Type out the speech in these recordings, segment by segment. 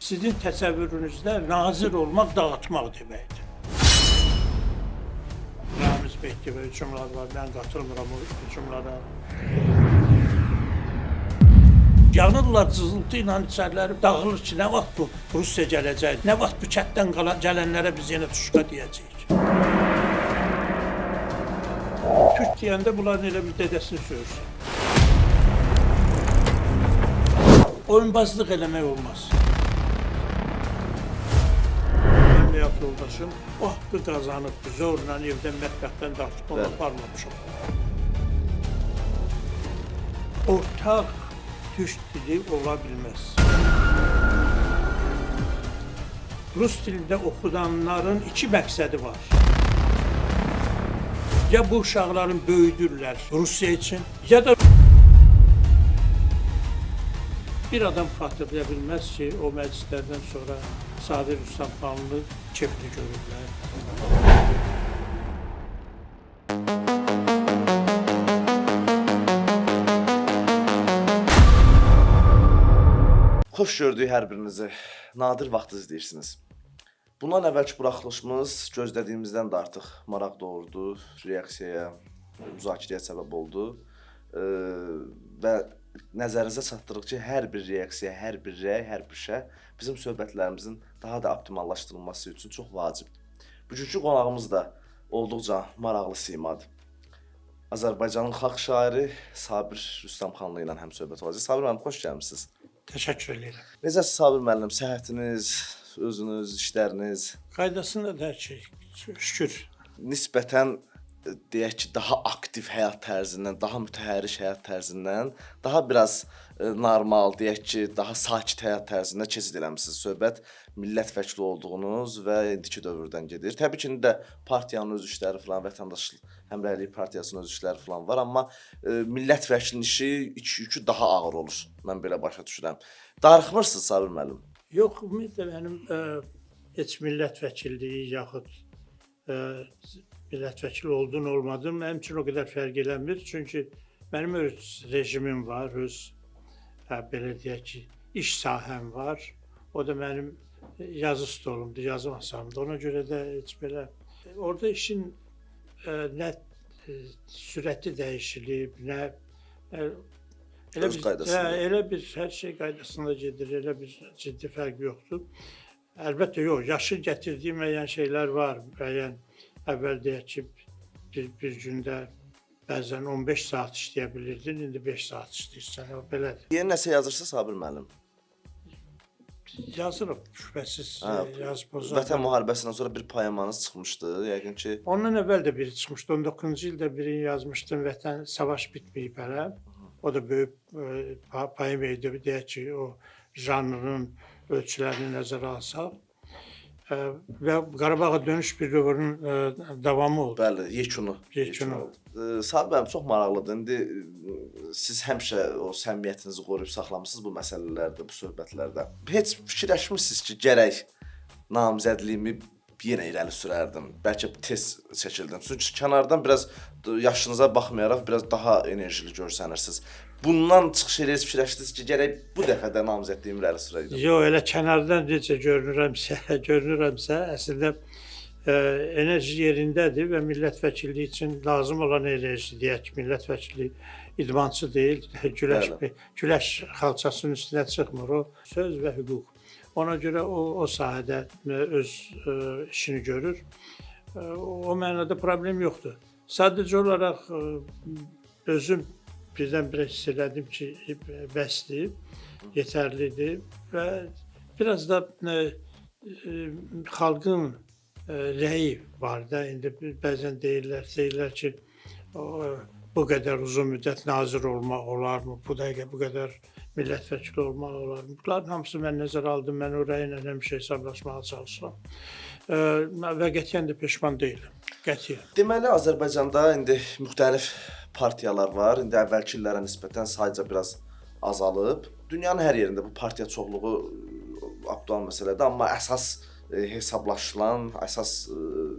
sizin təsəvvürünüzdə nazir olmaq dağıtmaq deməkdir. Ramiz Beyli və hücumlar var, mən qatılmıram o hücumlara. Yanırlar cızıltı ilə içəriləri dağılır ki, nə vaxt bu Rusiya gələcək, nə vaxt bu kətdən gələnlərə biz yenə tuşqa deyəcəyik. Türk deyəndə bunların elə bir dədəsini söyürsən. Oyunbazlıq eləmək olmaz. Mənim həyat yoldaşım o haqqı qazanıb, zorla evdən, mətbəxdən dartıb onu aparmamışam. Ortaq türk dili ola bilməz. Rus dilində oxudanların iki məqsədi var. Ya bu uşaqların böyüdürlər Rusiya üçün, ya da bir adam xatırlaya bilməz ki, o məclislərdən sonra Sabir Rüstəmxanlı kefli görürlər. Xoş gördük hər birinizi. Nadir vaxt izləyirsiniz. Bundan əvvəlki buraxılışımız gözlədiyimizdən də artıq maraq doğurdu, reaksiyaya, müzakirəyə səbəb oldu. Və nəzərinizə çatdırıq ki, hər bir reaksiya, hər bir rəy, hər bir şey bizim söhbətlərimizin daha da optimallaşdırılması üçün çox vacibdir. Bugünkü qonağımız da olduqca maraqlı simadır. Azərbaycanın xalq şairi Sabir Rüstəmxanlı ilə həm söhbət olacaq. Sabir müəllim, xoş gəlmisiniz. Təşəkkür edirəm. Necəsiz Sabir müəllim, səhhətiniz, özünüz, işləriniz? Qaydasında da hər şey şükür. Nisbətən deyək ki, daha aktiv həyat tərzindən, daha mütəhərrik həyat tərzindən, daha biraz normal, deyək ki, daha sakit həyat tərzindən keçid eləmisiniz. Söhbət millət vəkili olduğunuz və indiki dövrdən gedir. Təbii ki, indi də partiyanın öz işləri falan, vətəndaş həmrəylik partiyasının öz işləri falan var, amma millət vəkilinin işi, yükü daha ağır olur. Mən belə başa düşürəm. Darıxmırsınız Sabir müəllim? Yox, ümumiyyətlə mənim heç millət vəkilliyi yaxud millət vəkili olduğun olmadım, mənim üçün o qədər fərq eləmir. Çünki mənim öz rejimim var, öz belə deyək ki, iş sahəm var. O da mənim yazı stolumdur, yazı masamdır. Ona görə də heç belə orada işin nə sürəti dəyişilib, nə elə bir hər şey qaydasında gedir, elə bir ciddi fərq yoxdur. Əlbəttə yox, yaşı gətirdiyi müəyyən şeylər var, müəyyən əvvəl deyək ki, bir gündə bəzən 15 saat işləyə bilirdin, indi 5 saat işləyirsən, belədir. Yeni nəsə yazırsınız Sabir müəllim? Yazırım, şübhəsiz yazıb o zaman. Vətən müharibəsindən sonra bir poemanız çıxmışdı, yəqin ki. Ondan əvvəl də biri çıxmışdı, 19-cu ildə birini yazmışdım, Vətən savaş bitməyib hələ. O da böyük poema idi, deyək ki, o janrının ölçülərini nəzərə alsaq. Və Qarabağa dönüş bir dövrün davamı oldu. Bəli, yekunu oldu. Sabir müəllim, çox maraqlıdır. İndi siz həmişə o səmimiyyətinizi qoruyub saxlamısınız bu məsələlərdə, bu söhbətlərdə. Heç fikirləşmirsiniz ki, gərək namizədliyimi yenə irəli sürərdim, bəlkə tez çəkildim. Çünki kənardan biraz yaşınıza baxmayaraq biraz daha enerjili görsənirsiniz. Bundan çıxış edəyiz, fikirləşdiniz ki, gərək bu dəfə də namizədliyimi irəli sürəydim. Yox, elə kənardan necə görünürəmsə, əslində enerji yerindədir və millət vəkilliyi üçün lazım olan enerji, deyək ki, millət vəkili idmançı deyil, güləş xalçasının üstünə çıxmır, o söz və hüquq. Ona görə o sahədə öz işini görür. O mənada problem yoxdur. Sadəcə olaraq özüm birdən-birə hiss elədim ki, bəsdir, yetərlidir və biraz da xalqın rəyi var da. İndi bəzən deyirlər ki, bu qədər uzun müddət nazir olmaq olarmı, bu dəqiqə bu qədər millət vəkili olmaq olarmı? Bunların hamısı mən nəzərə aldım, mən o rəylə həmişə hesablaşmağa çalışıram və qətiyyən də peşman deyiləm, qətiyyən. Deməli, Azərbaycanda indi müxtəlif partiyalar var, indi əvvəlki illərə nisbətən sayca biraz azalıb. Dünyanın hər yerində bu partiya çoxluğu aktual məsələdir, amma əsas hesablaşılan, əsas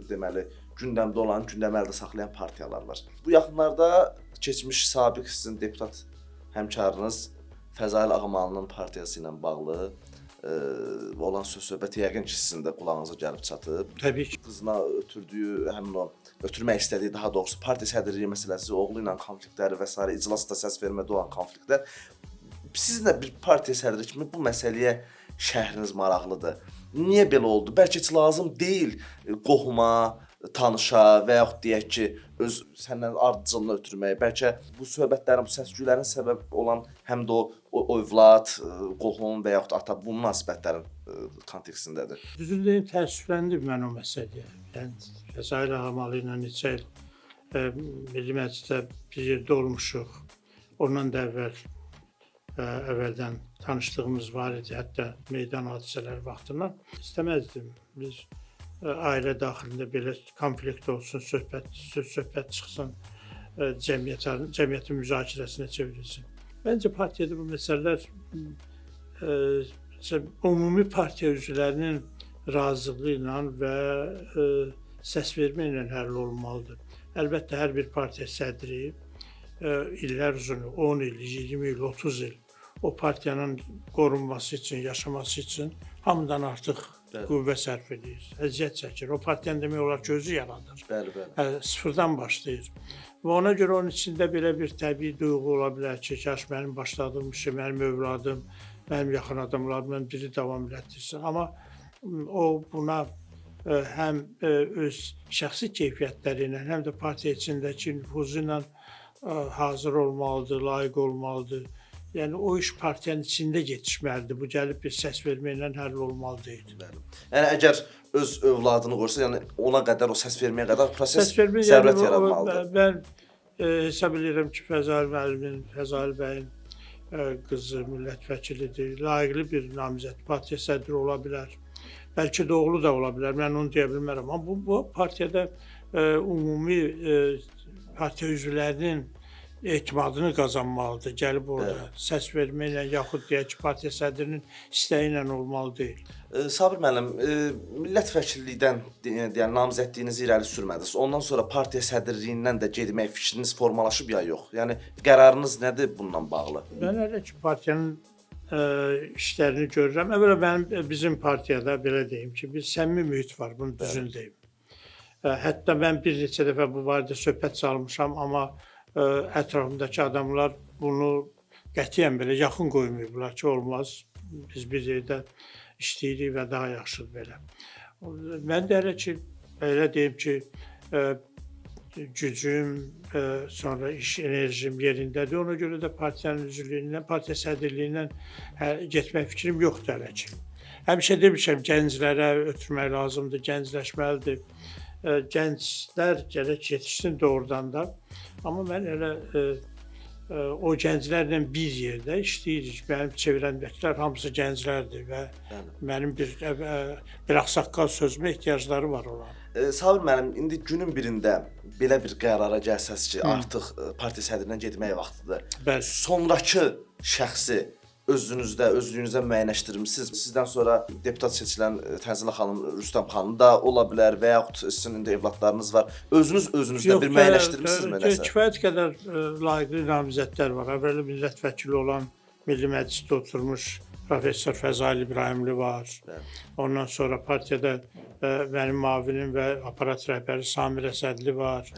deməli, gündəmdə olan, gündəmi əldə saxlayan partiyalar var. Bu yaxınlarda keçmiş sabiq sizin deputat həmkarınız Fəzail Ağamalının partiyası ilə bağlı olan söz-söhbət yəqin ki, sizin də qulağınıza gəlib çatıb. Təbii ki. Qızına ötürdüyü, həmin o ötürmək istədiyi, daha doğrusu partiya sədrliyi məsələsi, oğlu ilə konfliktləri və s. iclasda səs vermədə olan konfliktlər. Sizin də bir partiya sədri kimi bu məsələyə şəhriniz maraqlıdır. Niyə belə oldu? Bəlkə heç lazım deyil qohuma, tanışa və yaxud deyək ki, öz səndən ardıcılını ötürməyə. Bəlkə bu söhbətlərin, bu səs-küylərin səbəb olan həm də o övlad, qohum və yaxud ata bu münasibətlərin kontekstindədir. Düzünü deyim, təəssüfləndim mən o məsələyə. Yəni, Fəzail Ağamalı ilə neçə il Milli Məclisdə bir yerdə olmuşuq. Ondan da əvvəldən tanışlığımız var idi, hətta meydan hadisələri vaxtından. İstəməzdim. Biz ailə daxilində belə konflikt olsun, söhbət çıxsın, cəmiyyətin müzakirəsinə çevrilsin. Məncə partiyada bu məsələlər ümumi partiya üzvlərinin razılığı ilə və səsvermə ilə həll olmalıdır. Əlbəttə, hər bir partiya sədri illər uzunu, 10 il, 20 il, 30 il o partiyanın qorunması üçün, yaşaması üçün hamıdan artıq qüvvə sərf edir, əziyyət çəkir. O partiyanın demək olar ki, özü yaradır. Sıfırdan başlayır. Və ona görə onun içində belə bir təbii duyğu ola bilər ki, kaş mənim başladığım işi, mənim övladım, mənim yaxın adamlarımdan biri davam elətdirsin. Amma o buna həm öz şəxsi keyfiyyətləri ilə, həm də partiya içindəki nüfuzu ilə hazır olmalıdır, layiq olmalıdır. Yəni o iş partiyanın içində yetişməlidir. Bu gəlib bir səs verməklə həll olmalı deyil. Yəni əgər öz övladını qoysa, yəni ona qədər, o səs verməyə qədər proses zərurət yaratmalıdır. Mən hesab edirəm ki, Fəzail bəyin qızı millət vəkilidir. Layiqli bir namizəd, partiya sədri ola bilər. Bəlkə də oğlu da ola bilər. Mən onu deyə bilmərəm. Amma bu partiyada ümumi partiya üzvlərinin etimadını qazanmalıdır. Gəlib orada səs verməklə, yaxud deyək ki, partiya sədrinin istəyi ilə olmalı deyil. Sabir müəllim, millət vəkillikdən, yəni namizədliyinizi irəli sürmədiniz. Ondan sonra partiya sədrliyindən də getmək fikriniz formalaşıb ya yox? Yəni qərarınız nədir bununla bağlı? Mən hələ ki, partiyanın işlərini görürəm. Əvvəla bizim partiyada belə deyim ki, bir səmimi mühit var, bunu düzün deyim. Hətta mən bir neçə dəfə bu barədə söhbət salmışam, amma ətrafındakı adamlar bunu qətiyyən belə yaxın qoymayıblar ki, olmaz. Biz bir yerdə işləyirik və daha yaxşıdır belə. Mən də elə deyim ki, gücüm, sonra iş enerjim yerindədir. Ona görə də partiyanın üzvlüyündən, partiya sədrliyindən getmək fikrim yoxdur hələ ki. Həmişə demişəm, gənclərə ötürmək lazımdır, gəncləşməlidir. Gənclər gərək yetişsin doğrudan da. Amma mən elə o gənclərlə bir yerdə işləyirik. Mənim çevrəmdəkilər hamısı gənclərdir və mənim bir ağsaqqal sözümə ehtiyacları var onların. Sabir müəllim, indi günün birində belə bir qərara gəlsəz ki, artıq partiya sədrindən getmək vaxtıdır. Bəli. Sonrakı şəxsi özlüyünüzdə müəyyənləşdirmisiniz. Sizdən sonra deputat seçilən Tənzilə xanım, Rüstəm xanım da ola bilər və yaxud sizin indi evladlarınız var. Özünüzdə bir müəyyənləşdirmisinizmi nəsə? Kifayət qədər layiqli namizədlər var. Əvvəli millət vəkili olan Milli Məclisdə oturmuş professor Fəzail İbrahimli var. Ondan sonra partiyada mənim müavinim və aparat rəhbəri Samir Əsədli var.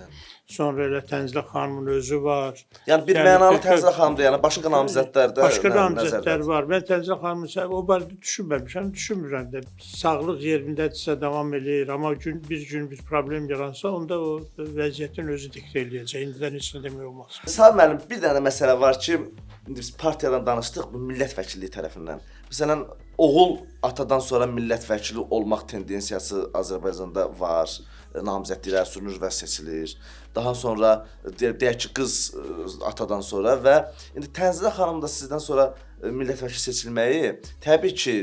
Sonra elə Tənzilə xanımın özü var. Yəni bir mənalı Tənzilə xanımdır, yəni başqa namizədlər də başqa namizədlər var. Mən Tənzilə xanımı o barədə düşünməmişəm, düşünmürəm də. Sağlıq yerindədirsə davam eləyir, amma bir gün bir problem yaransa, onda o vəziyyətin özü diktə eləyəcək. İndidən heç nə demək olmaz. Sabir müəllim, bir dənə məsələ var ki, biz partiyadan danışdıq, bu millət vəkilliyi tərəfindən. Məsələn, oğul atadan sonra millət vəkili olmaq tendensiyası Azərbaycanda var. Namizədliklər sürünür və seçilir. Daha sonra deyək ki, qız atadan sonra və indi Tənzilə xanım da sizdən sonra millət vəkili seçilməyi təbii ki,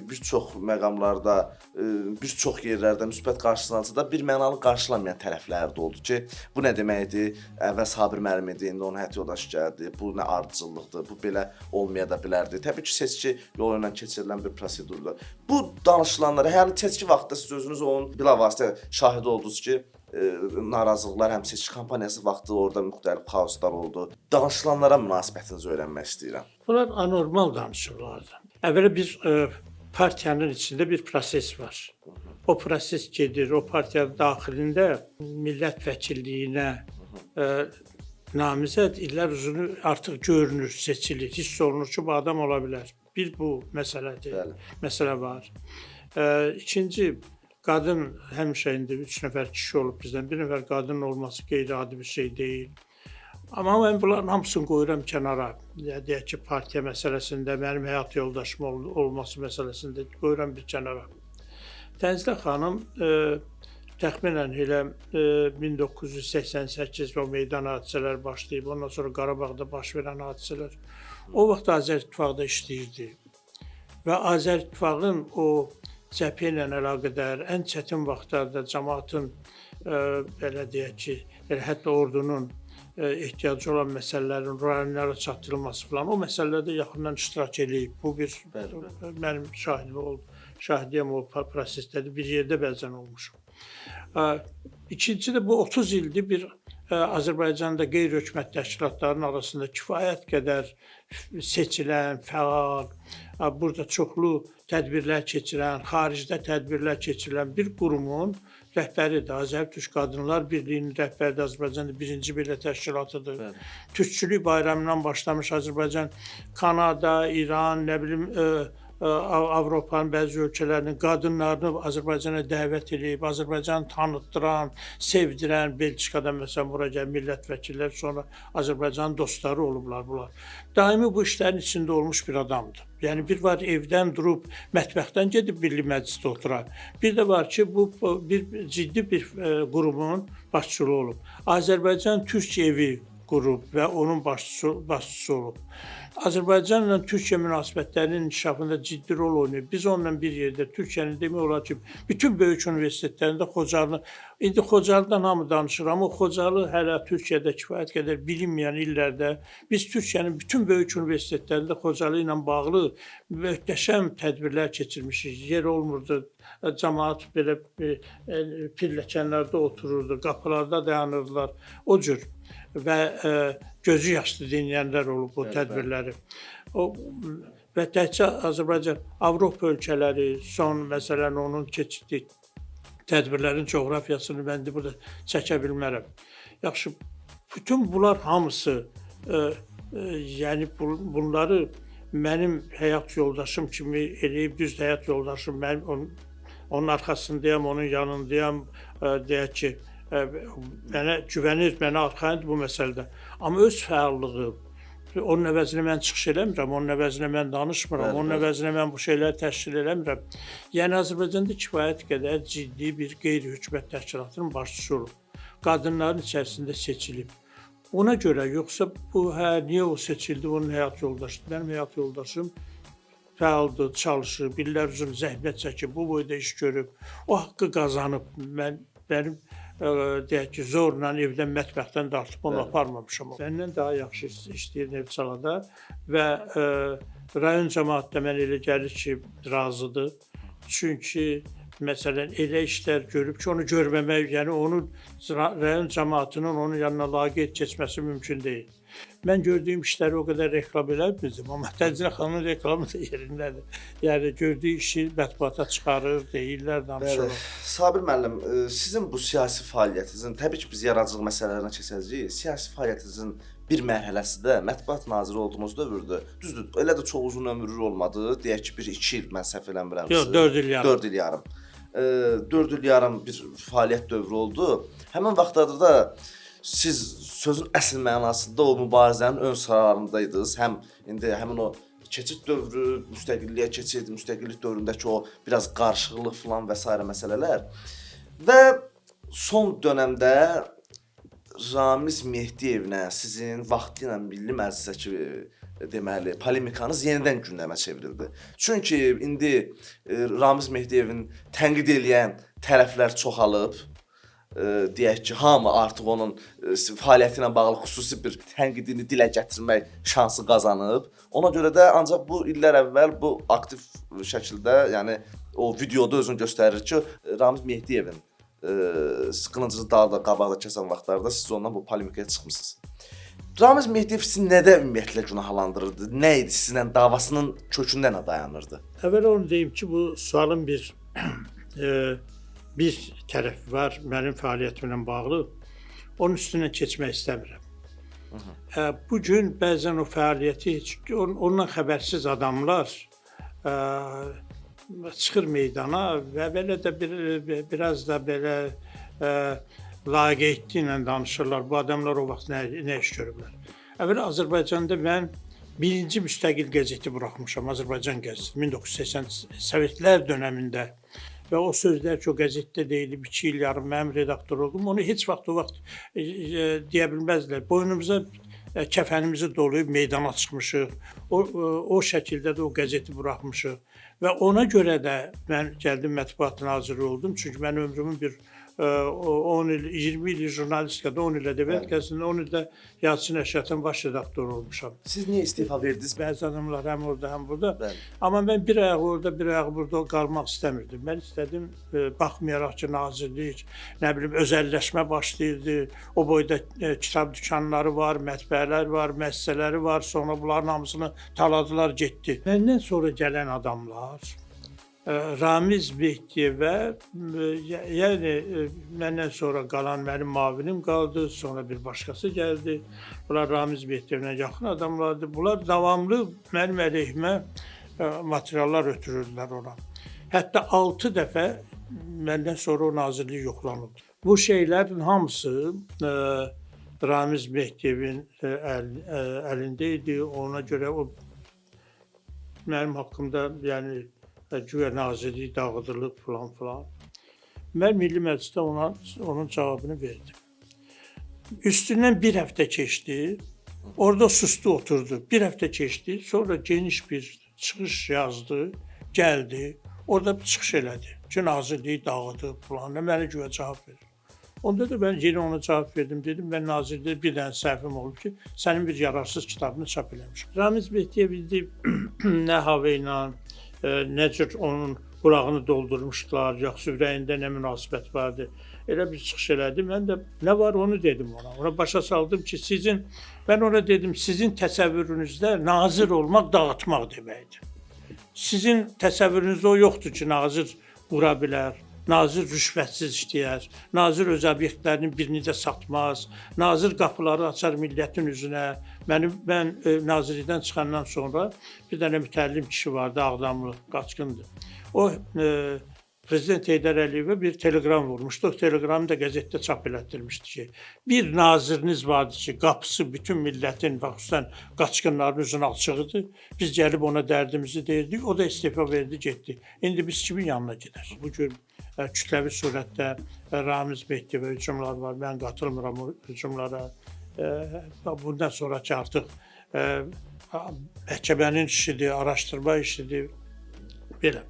bir çox məqamlarda, bir çox yerlərdə müsbət qarşılansa bir mənalı qarşılanmayan tərəfləri də oldu ki, bu nə deməkdir? Əvvəl Sabir müəllim idi, indi onun həyat yoldaşı gəldi. Bu nə ardıcıllıqdır? Bu belə olmaya da bilərdi. Təbii ki, seçki yolu ilə keçirilən bir prosedurdur. Bu danışılanlara, yəni seçki vaxtında siz özünüz onun bilavasitə şahidi oldunuz ki, narazılıqlar, həm seçki kampaniyası vaxtı orada müxtəlif xaoslar oldu. Danışılanlara münasibətinizi öyrənmək istəyirəm. Bunlar anormal danışıqlardır. Əvvəla biz partiyanın içində bir proses var. O proses gedir, o partiya daxilində millət vəkilliyinə namizəd illər uzunu artıq görünür, seçilir, hiss olunur ki, bu adam ola bilər. Bir bu məsələdir, məsələ var. İkinci, qadın həmişə indi 3 nəfər kişi olub bizdən, 1 nəfər qadın olması qeyri-adi bir şey deyil. Amma mən bunların hamısını qoyuram kənara. Deyək ki, partiya məsələsində, mənim həyat yoldaşım olması məsələsində qoyuram bir kənara. Tənzilə xanım təxminən elə 1988 o meydan hadisələr başlayıb, ondan sonra Qarabağda baş verən hadisələr. O vaxt Azərİttifaqda işləyirdi və Azərİttifaqın o cəbhə ilə əlaqədar ən çətin vaxtlarda cəmaatın belə deyək ki, hətta ordunun ehtiyacı olan məsələlərin rayonlara çatdırılması falan, o məsələlərdə yaxından iştirak edib. Bu bir mənim şahidiyyəm o prosesdədir, bir yerdə bəzən olmuşum. İkinci də bu 30 ildir bir Azərbaycanda qeyri-hökumət təşkilatlarının arasında kifayət qədər seçilən, fəal, burada çoxlu tədbirlər keçirən, xaricdə tədbirlər keçirilən bir qurumun rəhbəridir. Azərtürk Qadınlar Birliyinin rəhbəridir, Azərbaycanda birinci belə təşkilatıdır. Türkçülük bayramından başlamış Azərbaycan, Kanada, İran, nə bilim, Avropanın bəzi ölkələrinin qadınlarını Azərbaycana dəvət edib, Azərbaycanı tanıtdıran, sevdirən, Belçikadan məsələn bura gələn millət vəkilləri, sonra Azərbaycanın dostları olublar bunlar. Daimi bu işlərin içində olmuş bir adamdır. Yəni bir var evdən durub, mətbəxdən gedib Milli Məclisdə oturan. Bir də var ki, bu bir ciddi bir qurumun başçılığı olub. Azərbaycan Türk Evi qurub və onun başçısı olub. Azərbaycanla Türkiyə münasibətlərinin inkişafında ciddi rol oynayıb. Biz onunla bir yerdə, Türkiyənin demək olar ki, bütün böyük universitetlərində Xocalı, indi Xocalıdan hamı danışır, amma Xocalı hələ Türkiyədə kifayət qədər bilinməyən illərdə biz Türkiyənin bütün böyük universitetlərində Xocalı ilə bağlı möhtəşəm tədbirlər keçirmişik. Yer olmurdu, cəmaat belə pilləkənlərdə otururdu, qapılarda dayanırdılar, o cür. Və gözü yaşlı dinləyənlər olub bu tədbirləri. Və təkcə Azərbaycan, Avropa ölkələri son məsələn onun keçirdiyi tədbirlərin coğrafiyasını mən də burada çəkə bilmərəm. Yaxşı, bütün bunlar hamısı, yəni bunları mənim həyat yoldaşım kimi eləyib, düz həyat yoldaşım, mən onun arxasındayam, onun yanındayam, deyək ki, mənə güvənir, mənə arxayındır bu məsələdə. Amma öz fəallığı, onun əvəzinə mən çıxış eləmirəm, onun əvəzinə mən danışmıram, onun əvəzinə mən bu şeyləri təşkil eləmirəm. Yəni Azərbaycanda kifayət qədər ciddi bir qeyri-hökumət təşkilatının başçısı olub. Qadınların içərisində seçilib. Ona görə, yoxsa bu, niyə o seçildi, onun həyat yoldaşıdır. Mənim həyat yoldaşım fəaldır, çalışır, illər uzun zəhmət çəkib, bu boyda iş görüb, o haqqı qazanıb. Mənim deyək ki, zorla evdən, mətbəxdən dartıb onu aparmamışam. Məndən daha yaxşı işləyir Neftçalada və rayon cəmaat da mən elə gəlir ki, razıdır. Çünki məsələn elə işlər görüb ki, onu görməmək, yəni onun rayon cəmaatının onun yanına laqeyd keçməsi mümkün deyil. Mən gördüyüm işləri o qədər reklam eləmirdim, amma Tənzilə xanımın reklamı da yerindədir. Yəni gördüyü işi mətbuata çıxarır, deyirlər, danışırlar. Sabir müəllim, sizin bu siyasi fəaliyyətinizin, təbii ki biz yaradıcılıq məsələlərinə keçəcəyik, siyasi fəaliyyətinizin bir mərhələsi də mətbuat naziri olduğunuz dövrdə, düzdür, elə də çox uzun ömürlü olmadı, deyək ki 1-2 il mən səhv eləmirəmsə. Yox, 4 il yarım. 4 il yarım. 4 il yarım bir fəaliyyət dövrü oldu. Həmin vaxtlarda da siz sözün əsl mənasında o mübarizənin ön sıralarındaydınız. Həm indi həmin o keçid dövrü, müstəqilliyə keçid, müstəqillik dövründəki o biraz qarışıqlıq falan və s. məsələlər. Və son dönəmdə Ramiz Mehdiyevlə sizin vaxtı ilə Milli Məclisdəki deməli polemikanız yenidən gündəmə çevrildi. Çünki indi Ramiz Mehdiyevin tənqid eləyən tərəflər çoxalıb. Deyək ki, hamı artıq onun fəaliyyəti ilə bağlı xüsusi bir tənqidini dilə gətirmək şansı qazanıb. Ona görə də ancaq bu illər əvvəl bu aktiv şəkildə, yəni o videoda özünü göstərir ki, Ramiz Mehdiyevin qılıncını daha da qabaqda kəsən vaxtlarda siz ondan bu polemikaya çıxmısınız. Ramiz Mehdiyev sizi nədə ümumiyyətlə günahlandırırdı? Nə idi sizlə davasının kökündə nə dayanırdı? Əvvəl onu deyim ki, bu sualın bir tərəfi var mənim fəaliyyətimlə bağlı. Onun üstündən keçmək istəmirəm. Bu gün bəzən o fəaliyyəti ondan xəbərsiz adamlar çıxır meydana və belə də biraz da belə laqeydliklə danışırlar. Bu adamlar o vaxt nə iş görüblər? Əvvəl Azərbaycanda mən birinci müstəqil qəzeti buraxmışam, Azərbaycan qəzeti 1980 Sovetlər dönəmində. Və o sözlər ki, o qəzetdə deyilib, 2 il yarım mənim redaktor oldum. Onu heç vaxt o vaxt deyə bilməzlər. Boynumuza kəfənimizi dolayıb meydana çıxmışıq. O şəkildə də o qəzeti buraxmışıq. Və ona görə də mən gəldim mətbuat naziri oldum. Çünki mən ömrümün bir 10 il, 20 il jurnalistikada, 10 il ədəbiyyat qəzetində, 10 ildə Yazıçı Nəşriyyatın baş redaktoru olmuşam. Siz niyə istefa verdiniz? Bəzi adamlar həm orada, həm burada. Bəli. Amma mən bir ayaq orada, bir ayaq burada qalmaq istəmirdim. Mən istədim, baxmayaraq ki, nazirlik, nə bilim, özəlləşmə başlayırdı. O boyda kitab dükanları var, mətbəələr var, müəssisələri var. Sonra bunların hamısını taladılar, getdi. Məndən sonra gələn adamlar Ramiz Mehdiyevə, yəni məndən sonra qalan mənim mavinim qaldı, sonra bir başqası gəldi. Bunlar Ramiz Mehdiyevlə yaxın adamlardı. Bunlar davamlı mənim əleyhimə materiallar ötürürdülər ona. Hətta 6 dəfə məndən sonra o nazirlik yoxlanıldı. Bu şeylərin hamısı Ramiz Mehdiyevin əlində idi. Ona görə o mənim haqqımda, yəni güya nazirlik dağıdılıb filan. Mən Milli Məclisdə onun cavabını verdim. Üstündən bir həftə keçdi, orada sustu, oturdu. Bir həftə keçdi, sonra geniş bir çıxış yazdı, gəldi, orada bir çıxış elədi ki, nazirliyi dağıdıb filan, mənə güya cavab verir. Onda da mən yenə ona cavab verdim, dedim, mən nazirlikdə bir dənə səhvim olub ki, sənin bir yararsız kitabını çap eləmişim. Ramiz Mehdiyev indi nə hava ilə, nə cür onun qulağını doldurmuşdular, yaxşı ürəyində nə münasibət vardı. Elə bir çıxış elədi. Mən də nə var onu dedim ona. Ona başa saldım ki, mən ona dedim, sizin təsəvvürünüzdə nazir olmaq dağıtmaq deməkdir. Sizin təsəvvürünüzdə o yoxdur ki, nazir qura bilər, nazir rüşvətsiz işləyər, nazir öz obyektlərinin birini də satmaz, nazir qapıları açar millətin üzünə. Mən nazirlikdən çıxandan sonra bir dənə mütəllim kişi vardı, Ağdamlı, qaçqındı. O, Prezident Heydər Əliyevə bir telegram vurmuşdu. O teleqramı da qəzetdə çap elətdirmişdi ki, bir naziriniz vardı ki, qapısı bütün millətin, xüsusən qaçqınların üzünə açıqdı. Biz gəlib ona dərdimizi deyirdik, o da istefa verdi, getdi. İndi biz kimin yanına gedər? Bu gün kütləvi surətdə Ramiz Mehdiyevə hücumlar var. Mən qatılmıram o hücumlara. Bundan sonraki artıq məhkəmənin işidir, araşdırma işidir. Belə.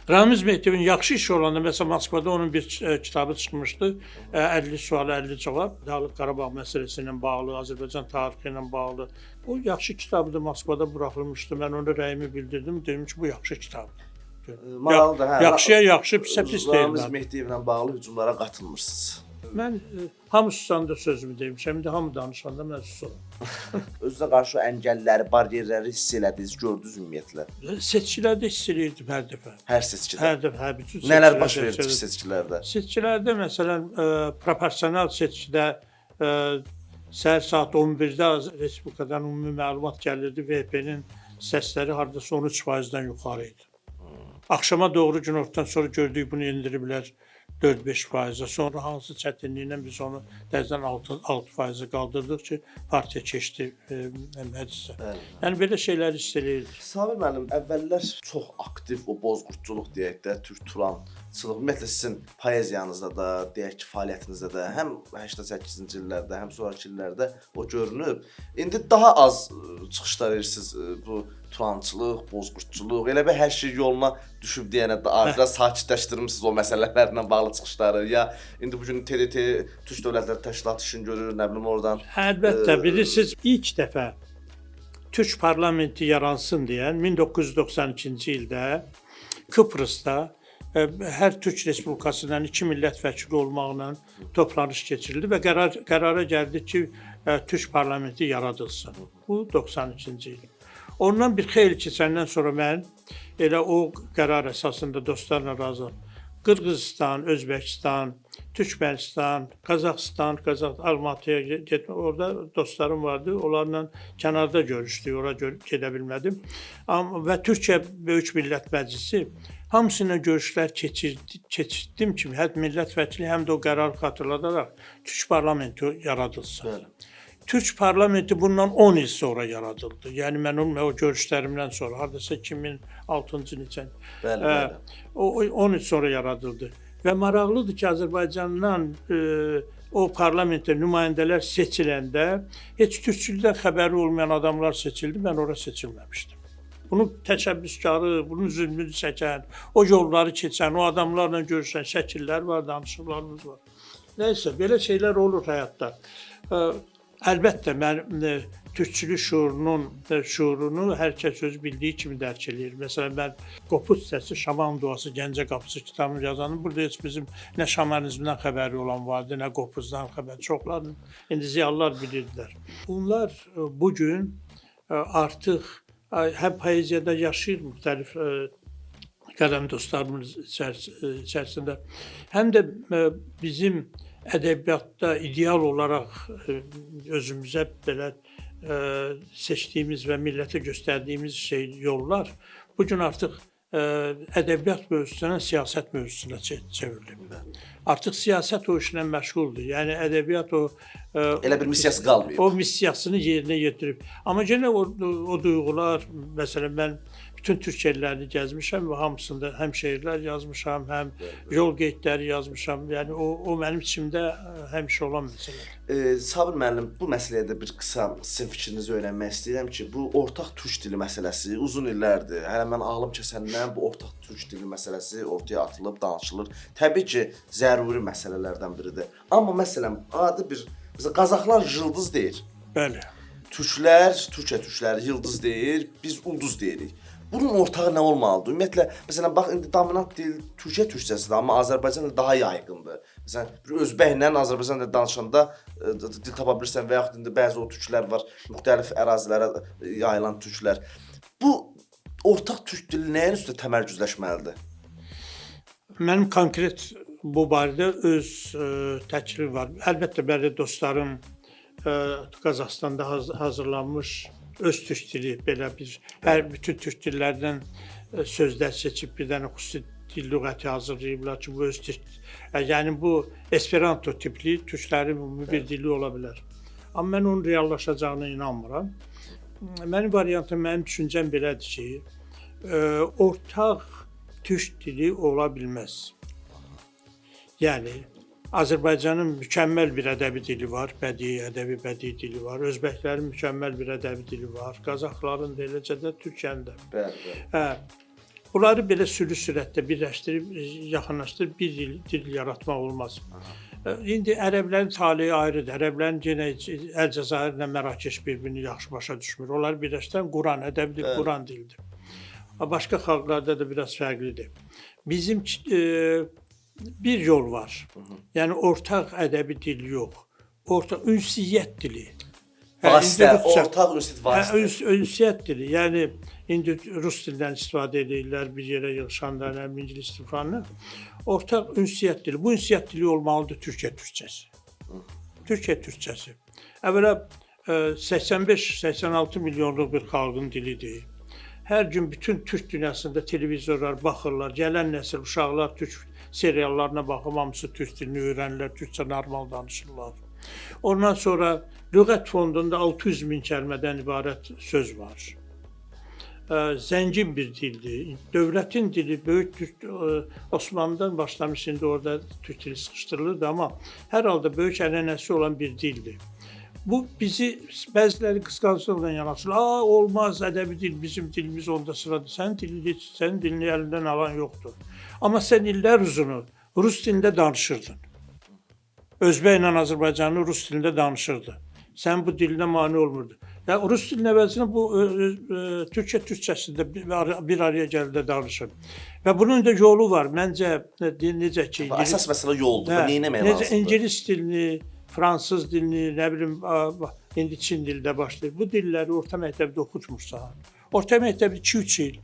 Ramiz Mehdiyevin yaxşı işi olanda, məsələn, Moskvada onun bir kitabı çıxmışdı, 50 sual, 50 cavab, Dağlıq Qarabağ məsələsi ilə bağlı, Azərbaycan tarixi ilə bağlı. O yaxşı kitabı da Moskvada buraxılmışdı, mən ona rəyimi bildirdim, dedim ki, bu yaxşı kitabdır. Maraqlıdır, hə. Yaxşıya yaxşı, pisə pis deyil. Ramiz Mehdiyevlə bağlı hücumlara qatılmırsınız. Mən hamı susanda sözümü demişəm, indi hamı danışanda mən susuram. Özünə qarşı əngəlləri, baryerləri hiss elədiniz, gördünüz ümumiyyətlə? Seçkilərdə hiss eləyirdim hər dəfə. Hər seçkidə? Hər dəfə, bütün seçkilərdə. Nələr baş verdi ki, seçkilərdə? Seçkilərdə, məsələn, proporsional seçkidə səhər saat 11-də Respublikadan ümumi məlumat gəlirdi, VP-nin səsləri hardasa 13%-dən yuxarı idi. Axşama doğru günortadan sonra gördük bunu endiriblər 4-5%. Sonra hansı çətinliklə biz onu dəzdən 6%-ə qaldırdıq ki, partiya keçdi məclisə. Yəni belə şeyləri hiss eləyirdik. Sabir müəllim, əvvəllər çox aktiv o bozqurtçuluq deyək də, türk-turançılıq, ümumiyyətlə sizin poeziyanızda da, deyək ki, fəaliyyətinizdə də, həm 88-ci illərdə, həm sonraki illərdə o görünüb. İndi daha az çıxışlar edirsiniz bu turançılıq, bozqurtçuluq, elə bir hər şey yoluna düşüb deyənə də biraz sakitləşdirmisiniz o məsələlərlə bağlı çıxışları, ya indi bugün TRT, Türk Dövlətləri Təşkilatı işin görür, nə bilim oradan. Əlbəttə, bilirsiniz, ilk dəfə Türk parlamenti yaransın deyən 1992-ci ildə Kıbrısda hər Türk Respublikasından 2 millət vəkili olmaqla toplanış keçirildi və qərara gəldi ki, Türk parlamenti yaradılsın. Bu 92-ci il. Ondan bir xeyli keçəndən sonra mən elə o qərar əsasında dostlarla razı Qırğızistan, Özbəkistan, Türkmənistan, Qazaxıstan, Almatıya getmək, orada dostlarım vardı. Onlarla kənarda görüşdük, ora gedə bilmədim. Və Türkiyə Böyük Millət Məclisi hamısıyla görüşlər keçirdim ki, həm millət vəkili, həm də o qərarı xatırladaraq Türk parlamenti yaradılsın. Bəli. Türk parlamenti bundan 10 il sonra yaradıldı. Yəni mən o görüşlərimdən sonra, hardasa 2006-cı ildən. Bəli. O 10 il sonra yaradıldı. Və maraqlıdır ki, Azərbaycandan o parlamentə nümayəndələr seçiləndə heç türkçülükdən xəbəri olmayan adamlar seçildi, mən ora seçilməmişdim. Bunun təşəbbüskarı, bunun zülmünü çəkən, o yolları keçən, o adamlarla görüşən şəkillər var, danışıqlarımız var. Nəysə, belə şeylər olur həyatda. Əlbəttə, mən türkçülük şuurunu hər kəs öz bildiyi kimi dərk edir. Məsələn, mən Qopuz səsi, Şaman duası, Gəncə qapısı kitabını yazanım. Burada heç bizim nə şamanizmdən xəbəri olan vardı, nə Qopuzdan xəbəri. Çoxlarını indi ziyalılar bilirdilər. Bunlar bugün artıq həm poeziyada yaşayır müxtəlif qələm dostlarımız içərisində, həm də bizim ədəbiyyatda ideal olaraq özümüzə belə seçdiyimiz və millətə göstərdiyimiz yollar bugün artıq ədəbiyyat mövzusundan siyasət mövzusuna çevrilib. Artıq siyasət o işlə məşğuldur. Yəni ədəbiyyat Elə bir missiyası qalmayıb. O missiyasını yerinə yetirib. Amma yenə o duyğular, məsələn, mən bütün türk ellərini gəzmişəm və hamısında həm şeirlər yazmışam, həm yol qeydləri yazmışam. Yəni o mənim içimdə həmişə olan məsələdir. Sabir müəllim, bu məsələyə də bir qısa sizin fikrinizi öyrənmək istəyirəm ki, bu ortaq türk dili məsələsi uzun illərdir. Hələ mən ağlım kəsəndən bu ortaq türk dili məsələsi ortaya atılıb, danışılır. Təbii ki, zəruri məsələlərdən biridir. Amma məsələn, adi bir Qazaxlar yıldız deyir. Bəli. Türkiyə türkləri yıldız deyir, biz ulduz deyirik. Bunun ortağı nə olmalıdır? Ümumiyyətlə, məsələn, bax, indi dominant dil Türkiyə türkçəsidir, amma Azərbaycan da daha yaygındır. Məsələn, bir özbəklə Azərbaycan da danışanda dil tapa bilirsən və yaxud indi bəzi o türklər var, müxtəlif ərazilərə yayılan türklər. Bu ortaq türk dili nəyin üstə təmərküzləşməlidir? Mənim konkret bu barədə öz təklifim var. Əlbəttə, bəli dostlarım Qazaxstanda hazırlanmış öz türk dili, belə bütün türk dillərdən sözlər seçib bir dənə xüsusi dil lüğəti hazırlayıblar ki, bu öz türk, yəni bu Esperanto tipli türklərin ümumi bir dili ola bilər. Amma mən onun reallaşacağına inanmıram. Mənim variantım, mənim düşüncəm belədir ki, ortaq türk dili ola bilməz. Yəni, Azərbaycanın mükəmməl bir ədəbi dili var, bədii dili var. Özbəklərin mükəmməl bir ədəbi dili var. Qazaxların da, eləcə də Türkiyənin də. Bəli. Bunları belə sürü sürətdə birləşdirib, yaxınlaşdırıb bir dil yaratmaq olmaz. İndi ərəblərin taleyi ayrıdır. Ərəblərin yenə Əlcəzairlə Mərakeş bir-birini yaxşı başa düşmür. Onları birləşdirən Quran, ədəbi dil Quran dilidir. Başqa xalqlarda da biraz fərqlidir. Bizim bir yol var. Yəni ortaq ədəbi dil yox. Ortaq ünsiyyət dili. Vasitə, ortaq ünsiyyət vasitə. Ünsiyyət dili. Yəni indi rus dilindən istifadə edirlər bir yerə yığışanda, ingilis dili. Ortaq ünsiyyət dili. Bu ünsiyyət dili olmalıdır Türkiyə türkçəsi. Türkiyə türkçəsi. Əvvəla 85-86 milyonluq bir xalqın dilidir. Hər gün bütün türk dünyasında televizorlar baxırlar. Gələn nəsil uşaqlar türk seriallarına baxıb, hamısı türk dilini öyrənirlər, türkçə normal danışırlar. Ondan sonra lüğət fondunda 600 min kəlmədən ibarət söz var. Zəngin bir dildir. Dövlətin dili, böyük türk, Osmanlıdan başlamış, indi orada türk dili sıxışdırılırdı, amma hər halda böyük ənənəsi olan bir dildir. Bu bizi bəziləri qısqanclıqla yanaşır. Olmaz, ədəbi dil bizim dilimiz onda sıradır. Sənin dilini əlindən alan yoxdur. Amma sən illər uzunu rus dilində danışırdın. Özbəklə Azərbaycanlı rus dilində danışırdı. Sən bu dilinə mane olmurdu. Ya rus dilinin əvəzinə bu Türkçə türkçəsində bir araya gəldə danışır. Və bunun da yolu var. Məncə necə ki, Əsas məsələ yoldur. Nə etmək necə lazımdır? ingilis dilini, fransız dilini, nə bilim, indi Çin dilində başlayır. Bu dilləri orta məktəbdə oxutmursan. Orta məktəbdə 2-3 il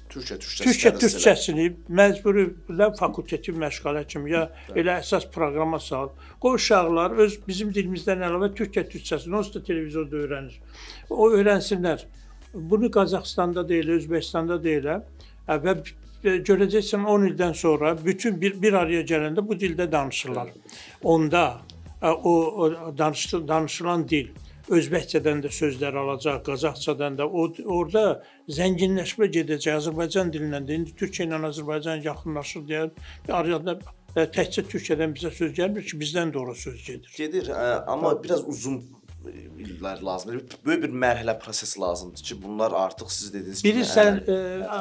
Türkçə türkçəsini məcburi fakultetin məşğələ kimi ya elə əsas proqrama sal. Qoy uşaqlar öz bizim dilimizdən əlavə Türkçə türkçəsini onsuz da televizorda öyrənir. O öyrənsinlər. Bunu Qazaxstanda da elə, Özbəkistanda da elə və görəcəksən 10 ildən sonra bütün bir araya gələndə bu dildə danışırlar. Onda o danışılan dil Özbəkcədən də sözlər alacaq, Qazaxcadan da. Orada zənginləşmə gedəcək. Azərbaycan dilindən də. İndi Türkiyə ilə Azərbaycan yaxınlaşır deyə arada təkcə Türkiyədən bizə söz gəlmir ki, bizdən də ora söz gedir. Gedir, amma biraz uzun illər lazımdır. Böyük bir mərhələ prosesi lazımdır ki, bunlar artıq siz dediyiniz kimi... Bilirsən,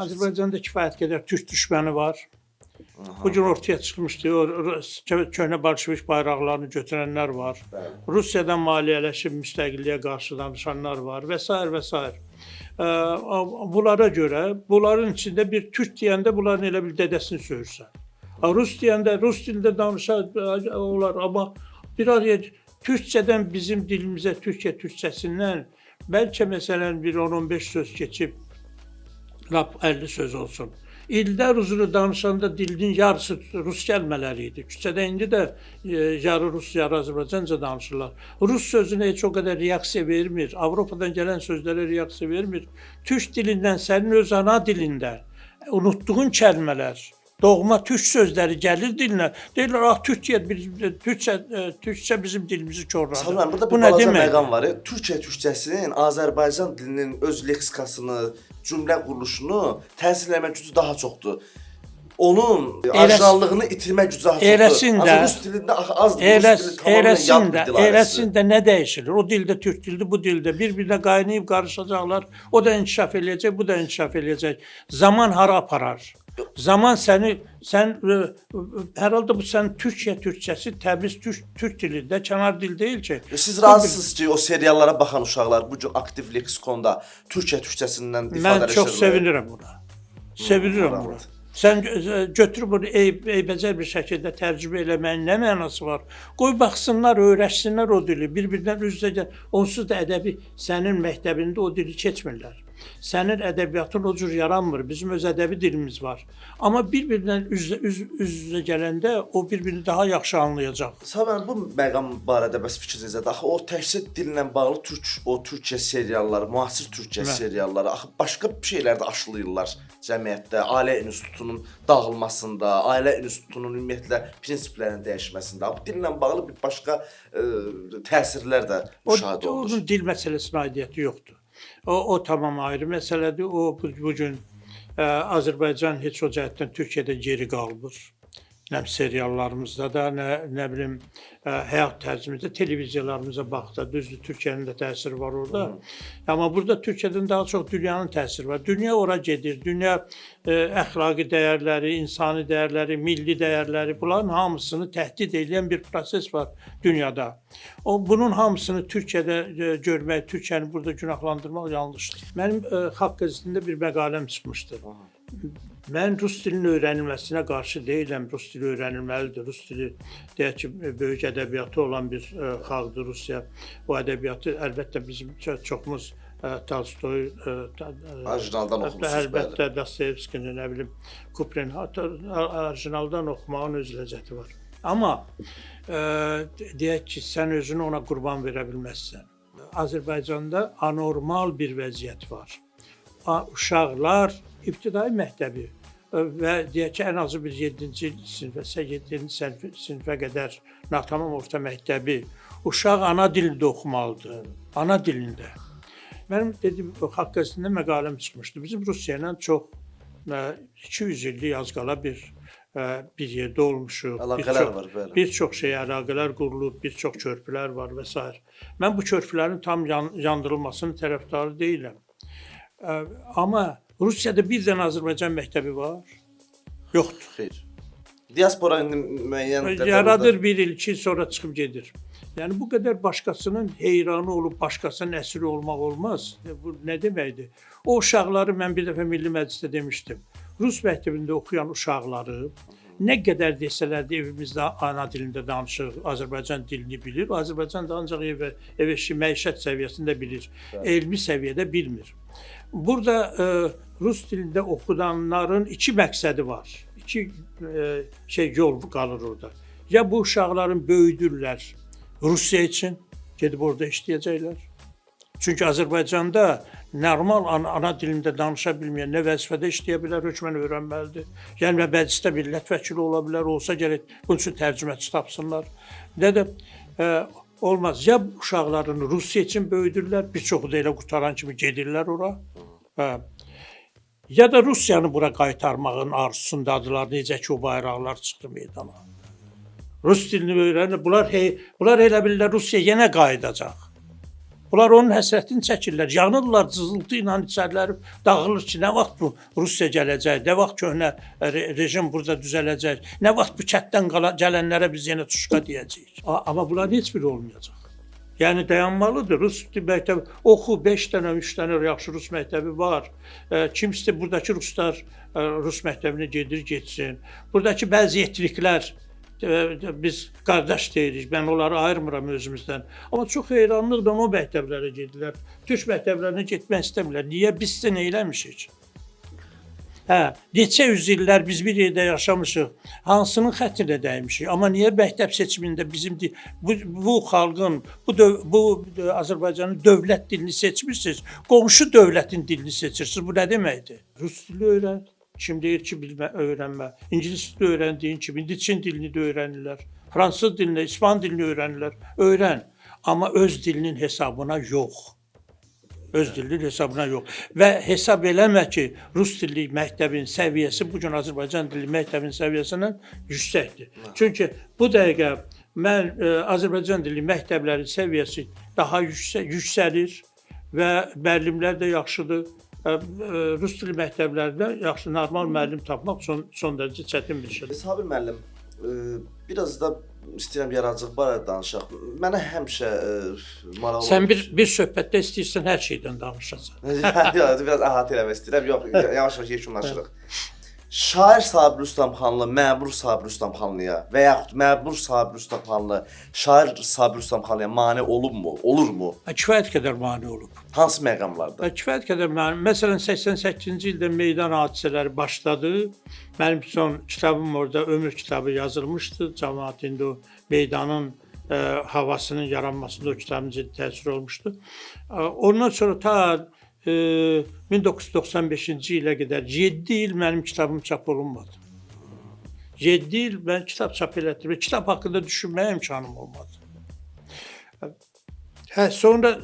Azərbaycanda kifayət qədər türk düşməni var. Bu gün ortaya çıxmışdı, o köhnə bolşevik bayraqlarını götürənlər var. Rusiyadan maliyyələşib müstəqilliyə qarşı danışanlar var və s. və s. Bunlara görə, bunların içində bir türk deyəndə bunların elə bir dədəsini söyürsən. Rus deyəndə, rus dilində danışan olar, amma bir araya türkçədən bizim dilimizə, Türkiyə türkçəsindən bəlkə məsələn bir 10-15 söz keçib, lap 50 söz olsun. İllər uzunu danışanda dilinin yarısı rus kəlmələri idi. Küçədə indi də yarı rus, yarı Azərbaycanca danışırlar. Rus sözünə heç o qədər reaksiya vermir. Avropadan gələn sözlərə reaksiya vermir. Türk dilindən, sənin öz ana dilində unutduğun kəlmələr, doğma türk sözləri gəlir dilinə. Deyirlər, türkçə bizim dilimizi korladı. Sanırım, burada bir balaca məqam var. Türkiyə türkçəsinin Azərbaycan dilinin öz leksikasını, cümlə quruluşunu təsir etmə gücü daha çoxdur. Onun orijinallığını itirmə gücü daha çoxdur. Amma rus dilində azdır. Eləsində nə dəyişir? O dildə türk dildir, bu dildə bir-birinə qaynayıb qarışacaqlar. O da inkişaf eləyəcək, bu da inkişaf eləyəcək. Zaman hara aparar? Zaman sən hər halda bu sənin Türkiyə türkçəsi təmiz türk dilində, kənar dil deyil ki. Siz razısınız ki, o seriallara baxan uşaqlar bu gün aktiv leksikonda Türkiyə türkçəsindən ifadə edirlər? Mən çox sevinirəm buna. Sevinirəm buna. Sən götürüb bunu eybəcər bir şəkildə tərcümə eləməyin nə mənası var? Qoy baxsınlar, öyrəşsinlər o dili, bir-birindən üz-üzə gəl. Onsuz da ədəbi sənin məktəbində o dili keçmirlər. Sənin ədəbiyyatın o cür yaranmır. Bizim öz ədəbi dilimiz var. Amma bir-birindən üz-üzə gələndə o bir-birini daha yaxşı anlayacaq. Səbən, bu məqam barədə bəs fikrinizdədir. Axı o təkcə dillə bağlı Türkiyə serialları, müasir Türkiyə serialları, axı başqa şeylər də aşılayırlar cəmiyyətdə. Ailə institutunun dağılmasında, ailə institutunun ümumiyyətlə prinsiplərinin dəyişməsində. Bu dillə bağlı bir başqa təsirlər də müşahidə olunur. Onun dil məsələsinə aidiyyəti yoxdur. O tamam ayrı məsələdir. O bugün Azərbaycan heç o cəhətdən Türkiyədə geri qalmır. Nə seriallarımızda da, nə bilim həyat tərzimizdə, televiziyalarımıza baxda, düzdür, Türkiyənin də təsiri var orada. Amma burada Türkiyədən daha çox dünyanın təsiri var. Dünya ora gedir. Dünya əxlaqi dəyərləri, insani dəyərləri, milli dəyərləri, bunların hamısını təhdid edən bir proses var dünyada. Bunun hamısını Türkiyədə görmək, Türkiyəni burada günahlandırmaq yanlışdır. Mənim Xalq qəzetində bir məqaləm çıxmışdı. Mən rus dilinin öyrənilməsinə qarşı deyiləm. Rus dili öyrənilməlidir. Rus dili deyək ki, böyük ədəbiyyatı olan bir xalqdır Rusiya. O ədəbiyyatı əlbəttə bizim çoxumuz Tolstoy, orijinaldan oxumusunuz, əlbəttə Dostoyevskini, nə bilim, Kuprin, orijinaldan oxumağın öz ləzzəti var. Amma deyək ki, sən özünü ona qurban verə bilməzsən. Azərbaycanda anormal bir vəziyyət var. Uşaqlar ibtidai məktəbi və deyək ki, ən azı bir 7-ci sinifə, 7-ci sinifə qədər natamam orta məktəbi uşaq ana dilində oxumalıdır, ana dilində. Mənim dediyim, Xalq qəzetində məqaləm çıxmışdı. Bizim Rusiya ilə çox 200 illik az qala bir yerdə olmuşuq. Əlaqələr var, bəli. Bir çox əlaqələr qurulub, bir çox körpülər var və s. Mən bu körpülərin tam yandırılmasının tərəfdarı deyiləm. Amma Rusiyada bir dənə Azərbaycan məktəbi var? Yoxdur. Xeyr. Diaspora indi müəyyən... Yaradır bir il, 2 il sonra çıxıb gedir. Yəni bu qədər başqasının heyranı olub başqasının əsiri olmaq olmaz. Bu nə deməkdir? O uşaqları mən bir dəfə Milli Məclisdə demişdim. Rus məktəbində oxuyan uşaqları nə qədər desələr də evimizdə ana dilində danışırıq, Azərbaycan dilini bilir. Azərbaycan da ancaq ev eşi məişət səviyyəsində bilir, elmi səviyyədə bilmir. Burada Rus dilində oxudanların iki məqsədi var. İki yol qalır orada. Ya bu uşaqların böyüdürlər Rusiya üçün, gedib orada işləyəcəklər. Çünki Azərbaycanda normal ana dilində danışa bilməyən nə vəzifədə işləyə bilər, hökmən öyrənməlidir. Yəni məclisdə millət vəkili ola bilər, olsa gərək bunun üçün tərcüməçi tapsınlar. Nə də olmaz. Ya uşaqlarını Rusiya üçün böyüdürlər, bir çoxu da elə qutaran kimi gedirlər ora. Ya da Rusiyanı bura qaytarmağın arzusundadılar, necə ki o bayraqlar çıxdı meydana. Rus dilini öyrənir, bunlar elə bilirlər Rusiya yenə qayıdacaq. Bunlar onun həsrətini çəkirlər, yanırlar, cızıltı ilə içəriləri dağılır ki, nə vaxt bu Rusiya gələcək, nə vaxt köhnə rejim burada düzələcək, nə vaxt bu kətdən gələnlərə biz yenə tuşqa deyəcəyik. Amma bunların heç biri olmayacaq. Yəni dayanmalıdır. Rus məktəbi oxu, 5 dənə, 3 dənə yaxşı Rus məktəbi var. Kimsə buradakı ruslar Rus məktəbinə gedir, getsin. Buradakı bəzi etniklər biz qardaş deyirik, mən onları ayırmıram özümüzdən. Amma çox heyranlıqla o məktəblərə gedirlər. Türk məktəblərinə getmək istəmirlər. Niyə? Biz sizə nə eləmişik? Neçə yüz illər biz bir yerdə yaşamışıq, hansının xətrinə dəymişik. Amma niyə məktəb seçimində bizim bu xalqın, bu Azərbaycanın dövlət dilini seçmirsiniz, qonşu dövlətin dilini seçirsiniz? Bu nə deməkdir? Rus dili öyrən. Kim deyir ki, öyrənmə. İngilis dilini öyrəndiyin kimi, indi Çin dilini də öyrənirlər. Fransız dilini, İspan dilini öyrənirlər. Öyrən. Amma öz dilinin hesabına yox. Öz dilinin hesabına yox. Və hesab eləmə ki, Rus dilli məktəbin səviyyəsi bugün Azərbaycan dilli məktəbin səviyyəsindən yüksəkdir. Çünki bu dəqiqə mən Azərbaycan dilli məktəblərin səviyyəsi daha yüksəlir və müəllimlər də yaxşıdır. Rus dili məktəblərində yaxşı normal müəllim tapmaq son dərəcə çətin bir şeydir. Sabir müəllim, biraz da istəyirəm yaradıcılıq barədə danışaq. Mənə həmişə maraqlı... Sən bir söhbətdə istəyirsən hər şeydən danışasan. Biraz əhatə eləmək istəyirəm. Yox, yavaş-yavaş yekunlaşırıq. Şair Sabir Rüstəmxanlı məmur Sabir Rüstəmxanlıya və yaxud məmur Sabir Rüstəmxanlı şair Sabir Rüstəmxanlıya mane olubmu? Olurmu? Kifayət qədər mane olub. Hansı məqamlarda? Kifayət qədər mane. Məsələn, 88-ci ildə meydan hadisələri başladı. Mənim son kitabım orada, ömür kitabı yazılmışdı. Cəmaətin o meydanın havasının yaranmasında o kitabın ciddi təsir olmuşdu. Ondan sonra ta 1995-ci ilə qədər 7 il mənim kitabım çap olunmadı. 7 il mən kitab çap elətdirdim. Kitab haqqında düşünməyə imkanım olmadı. Sonra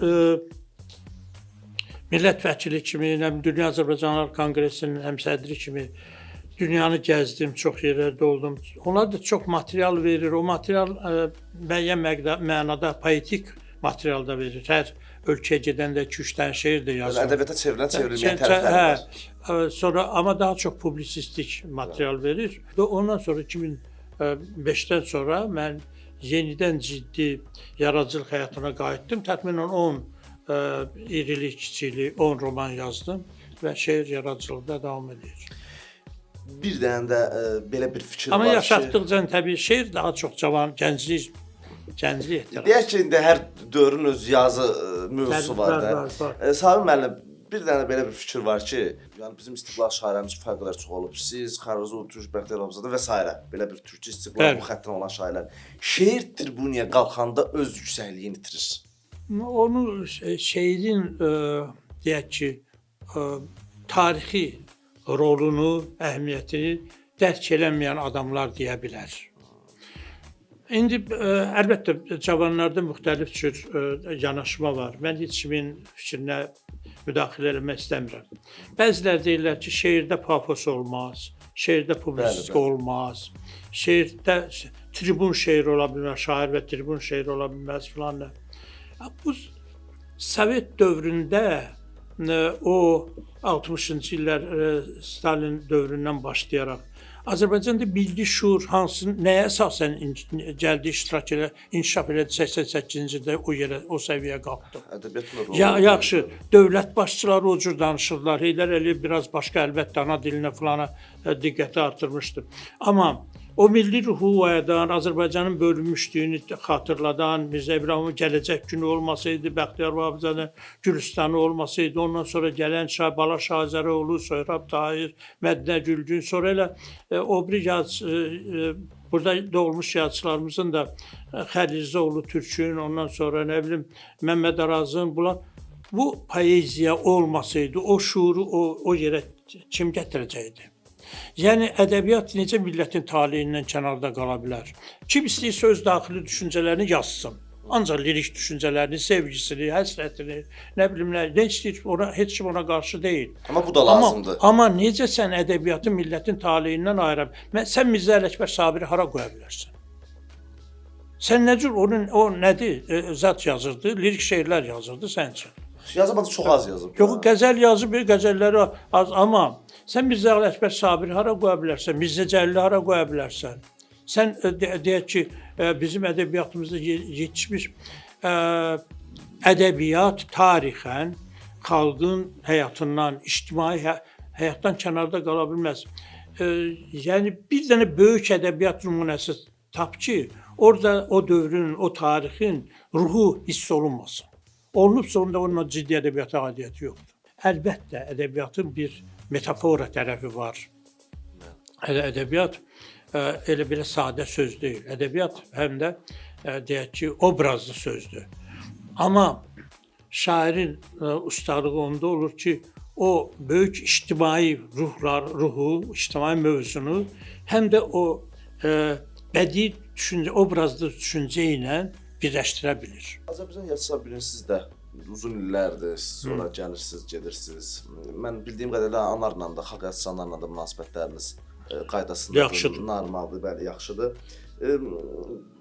millət vəkili kimi, Dünya Azərbaycanlar Konqresinin həmsədri kimi dünyanı gəzdim, çox yerlərdə oldum. Onlar da çox material verir. O material müəyyən mənada poetik material da verir. Hər ölkəyə gedəndə 2-3 dənə şeir də yazır. Ədəbiyyata çevrilməyən tərəfləri var. Sonra amma daha çox publisistik material verir. Və ondan sonra 2005-dən sonra mən yenidən ciddi yaradıcılıq həyatına qayıtdım. Təxminən 10 irilik, kiçiklik, 10 roman yazdım və şeir yaradıcılığında davam edir. Bir dənə də belə bir fikir var ki... Amma yaşatdıqca təbii şeir daha çox cavan, gənclik etdirir. Deyək ki, indi hər dövrün öz yazı mövzusu var da. Sabir müəllim, bir dənə belə bir fikir var ki, yəni bizim istiqlal şairlərimiz fərqlər çox olub. Siz, Xaruzov, Türk Bəxtiyar Oğuzada və s. belə bir türkçü istiqlal bu xətdən olan şairlər. Şeir tribunaya qalxanda öz yüksəkliyini itirir. Onu şeirin, deyək ki, tarixi rolunu, əhəmiyyətini dərk eləməyən adamlar deyə bilər. İndi əlbəttə cavanlarda müxtəlif cür yanaşma var. Mən heç kimin fikrinə müdaxilə eləmək istəmirəm. Bəzilər deyirlər ki, şeirdə pafos olmaz, şeirdə publisistika olmaz, şeirdə tribun şeir ola bilməz, şair və tribun şeir ola bilməz filan. Bu Sovet dövründə o 60-cı illər Stalin dövründən başlayaraq Azərbaycanda milli şuur hansı, nəyə əsasən gəldi, iştirak elə, inkişaf elədi 88-ci ildə o yerə, o səviyyəyə qalxdı. Ədəbiyyatın da Ya yaxşı, dövlət başçıları o cür danışırlar. Heydər Əliyev biraz başqa, əlbəttə ana dilinə falana diqqəti artırmışdı. Amma o milli ruhu oyadan, Azərbaycanın bölünmüşlüyünü xatırladan, Mirzə İbrahimovun gələcək günü olmasaydı, Bəxtiyar Vahabzadənin Gülüstanı olmasaydı, ondan sonra gələn Bala Şahizəroğlu, Soyrab Tahir, Mədinə Gülgün, sonra elə o bir burada doğulmuş yazıçılarımızın da Xəlilzoğlu Türkün, ondan sonra nə bilim Məmməd Arazın, bunlar bu poeziya olmasaydı, o şuuru o yerə kim gətirəcəkdi? Yəni ədəbiyyat necə millətin taleyindən kənarda qala bilər? Kim istəyirsə öz daxili düşüncələrini yazsın. Ancaq lirik düşüncələrini, sevgisini, həsrətini, nə bilim nə istəyir, heç kim ona qarşı deyil. Amma bu da lazımdır. Amma necə sən ədəbiyyatı millətin taleyindən ayıra? Sən Mirzə Ələkbər Sabiri hara qoya bilərsən? Sən nə cür o nədir? Zat yazırdı, lirik şeirlər yazırdı sən üçün. Yazamadı, çox az yazıb. Yox, qəzəl yazıb, qəzəlləri az, amma sən Mirzə Ələkbər Sabiri hara qoya bilərsən? Mirzə Cəlili hara qoya bilərsən? Sən deyək ki, bizim ədəbiyyatımızda yetişmiş ədəbiyyat tarixən xalqın həyatından, ictimai həyatdan kənarda qala bilməz. Yəni bir dənə böyük ədəbiyyat nümunəsi tap ki, orada o dövrün, o tarixin ruhu hiss olunmasın. Olunubsa onda onunla ciddi ədəbiyyata aidiyyəti yoxdur. Əlbəttə, ədəbiyyatın bir metafora tərəfi var. Ədəbiyyat elə belə sadə söz deyil. Ədəbiyyat həm də deyək ki, obrazlı sözdür. Amma şairin ustalığı onda olur ki, o böyük ictimai ruhu, ictimai mövzunu həm də o bədii düşüncə, obrazlı düşüncə ilə birləşdirə bilir. Azərbaycan yazıçılar bilir, siz də uzun illərdir, sonra gəlirsiniz, gedirsiniz. Mən bildiyim qədərlə anarla da, xalq yazıçılarla da münasibətləriniz qaydasındadır, normaldır, bəli, yaxşıdır.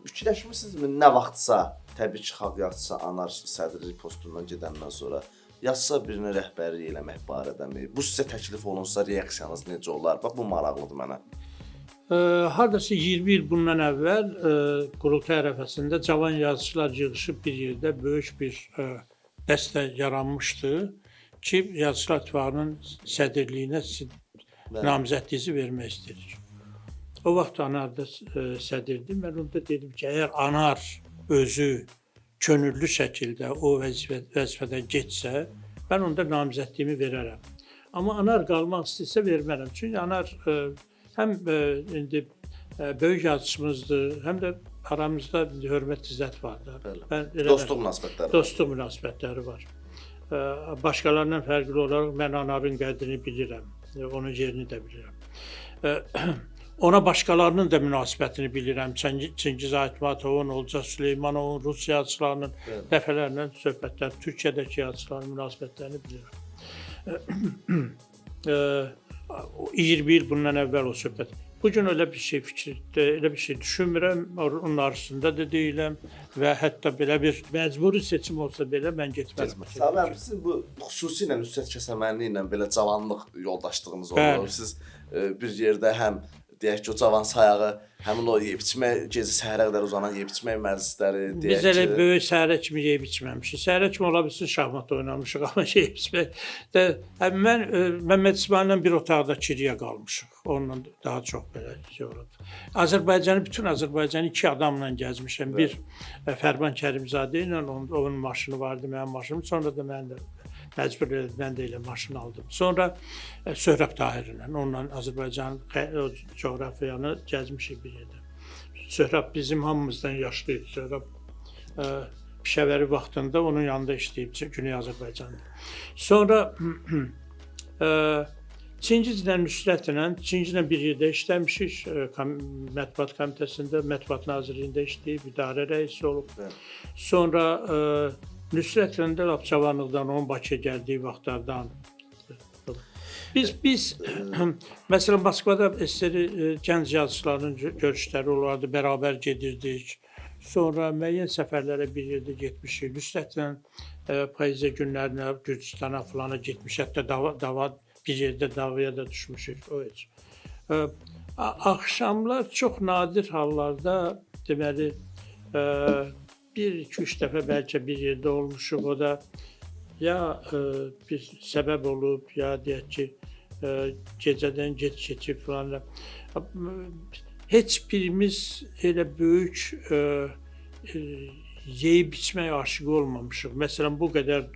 Fikirləşmirsinizmi, nə vaxtsa, təbii ki, xalq yazıçısı anar sədrlik postundan gedəndən sonra yazıçılar birinin rəhbərlik eləmək barədəmi? Bu sizə təklif olunsa, reaksiyanız necə olar? Bax, bu maraqlıdır mənə. Hardasa 20 il bundan əvvəl qurultay ərəfəsində cavan yazıçılar yığışıb bir yerdə böyük bir dəstə yaranmışdı ki, Yazıçılar İttifaqının sədrliyinə namizədliyinizi vermək istəyirik. O vaxt Anar da sədrdi. Mən onda dedim ki, əgər Anar özü könüllü şəkildə o vəzifədən getsə, mən onda namizədliyimi verərəm. Amma Anar qalmaq istəyirsə vermərəm. Çünki Anar həm indi böyük yazıçımızdır, həm də aramızda hörmət izzət vardır. Dostluq münasibətləri. Dostluq münasibətləri var. Başqalarından fərqli olaraq mən Anarın qədrini bilirəm, onun yerini də bilirəm. Ona başqalarının da münasibətini bilirəm. Çingiz Aytmatovun, Olcay Süleymanovun, Rus yazıçılarının dəfələrlə söhbətləri, Türkiyədəki yazıçıların münasibətlərini bilirəm. 20 il bundan əvvəl o söhbət. Bugün elə bir şey düşünmürəm, onun arasında da deyiləm və hətta belə bir məcburi seçim olsa belə mən getmərəm. Sami əmi, sizin bu xüsusilə Nüsrət Kəsəmənli ilə belə cavanlıq yoldaşlığınız olur. Siz bir yerdə həm deyək ki, o cavan sayağı, həmin o yeyib-içmə, gecə səhərə qədər uzanan yeyib-içmək məclisləri, deyək ki... Biz elə böyük səhərə kimi yeyib-içməmişik. Səhərə kimi ola bilsin şahmat oynamışıq, amma yeyib-içmək... Mən Məmməd İsmaillə bir otaqda kiriyə qalmışıq. Onunla daha çox belə şey oldu. Bütün Azərbaycanı 2 adamla gəzmişəm. Bir Fərman Kərimzadə ilə, onun maşını vardı, mənim maşınım. Sonra da mən də məcbur edib, mən də elə maşın aldım. Sonra Söhrəb Tahir ilə, onunla Azərbaycan coğrafiyanı gəzmişik bir yerdə. Söhrəb bizim hamımızdan yaşlıydı. Söhrəb Pişəvəri vaxtında onun yanında işləyib, Güney Azərbaycanda. Sonra Çingizlə, Nüsrətlə, Çingizlə bir yerdə işləmişik, Mətbuat Komitəsində, Mətbuat Nazirliyində işləyib, idarə rəisi olub. Sonra Nüsrətlə də lap cavanlıqdan, onun Bakıya gəldiyi vaxtlardan. Biz məsələn, Moskvada gənc yazıçıların görüşləri olardı, bərabər gedirdik. Sonra müəyyən səfərlərə bir yerdə getmişik. Nüsrətlə poeziya günlərinə, Gürcistana falana getmiş. Hətta bir yerdə davaya da düşmüşük. Axşamlar çox nadir hallarda deməli, bir, iki, üç dəfə bəlkə bir yerdə olmuşuq. O da ya bir səbəb olub, ya deyək ki, gecədən gec keçib filan. Heç birimiz elə böyük yeyib içmək aşığı olmamışıq. Məsələn, bu qədər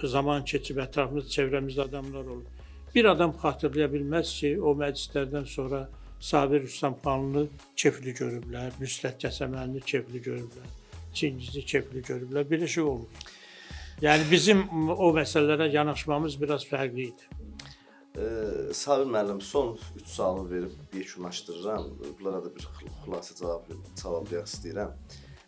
zaman keçib ətrafımızda, çevrəmizdə adamlar olub. Bir adam xatırlaya bilməz ki, o məclislərdən sonra Sabir Rüstəmxanlı kefli görüblər, Nüsrət Kəsəmənli kefli görüblər, Çingizi kefli görüblər, belə şey olmur. Yəni bizim o məsələlərə yanaşmamız biraz fərqli idi. Sabir müəllim, son 3 sualımı verib yekunlaşdırıram. Bunlara da bir xülasə cavablayaq istəyirəm.